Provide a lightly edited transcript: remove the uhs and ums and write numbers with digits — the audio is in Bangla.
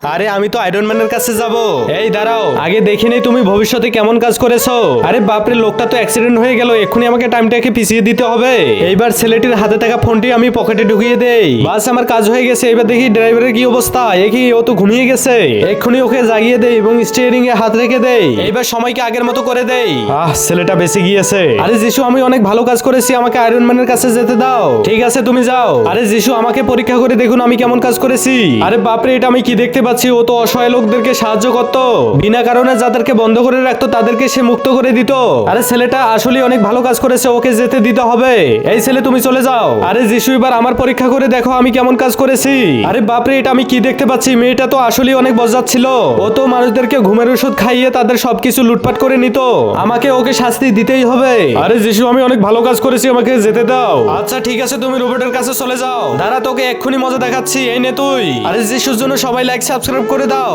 আরে আমি তো আয়রন ম্যানের কাছে যাব। এই দাঁড়াও, আগে দেখে নেই তুমি ভবিষ্যতে কেমন কাজ করেছো। আরে বাপরে, লোকটা তো অ্যাক্সিডেন্ট হয়ে গেল, এক্ষুনি আমাকে টাইমটাকে পিছিয়ে দিতে হবে। এইবার ছেলেটির হাতে থাকা ফোনটি আমি পকেটে ঢুকিয়ে দেই। বাস, আমার কাজ হয়ে গেছে। এবার দেখি ড্রাইভারের কি অবস্থা। কি ও তো ঘুমিয়ে গেছে। এক্ষুনি ওকে জাগিয়ে দেই এবং স্টিয়ারিং এ হাত রেখে দেই। এইবার সময়কে আগের মতো করে দেই। ছেলেটা বেঁচে গিয়েছে। আরে যিশু, আমি অনেক ভালো কাজ করেছি, আমাকে আয়রন ম্যানের কাছে যেতে দাও। ঠিক আছে, তুমি যাও। আরে যিশু, আমাকে পরীক্ষা করে দেখুন আমি কেমন কাজ করেছি। আরে বাপরে, এটা আমি কি দেখতে পাচ্ছি। ও তো অসহায় লোকদেরকে সাহায্য করত, বিনা কারণে যাদেরকে বন্ধ করে রাখতো তাদেরকে সে মুক্ত করে দিত। আরে ছেলেটা আসলে অনেক ভালো কাজ করেছে, ওকে যেতে দিতে হবে। এই ছেলে, তুমি চলে যাও। আরে যিশু, এবার আমার পরীক্ষা করে দেখো আমি কেমন কাজ করেছি। আরে বাপরে, এটা আমি কি দেখতে পাচ্ছি। মেয়েটা তো আসলে অনেক বজ্জাত ছিল। ও তো মানুষদেরকে ঘুমের ওষুধ খাইয়ে তাদের সবকিছু লুটপাট করে নিত। আমাকে ওকে শাস্তি দিতেই হবে। আরে যিশু, আমি অনেক ভালো কাজ করেছি, আমাকে যেতে দাও। আচ্ছা ঠিক আছে, তুমি রোবটের কাছে চলে যাও। দাঁড়া, তোকে এক্ষুনি মজা দেখাচ্ছি। এই নে তুই। আরে যিশুর জন্য সবাই লাইক সাবস্ক্রাইব করে দাও।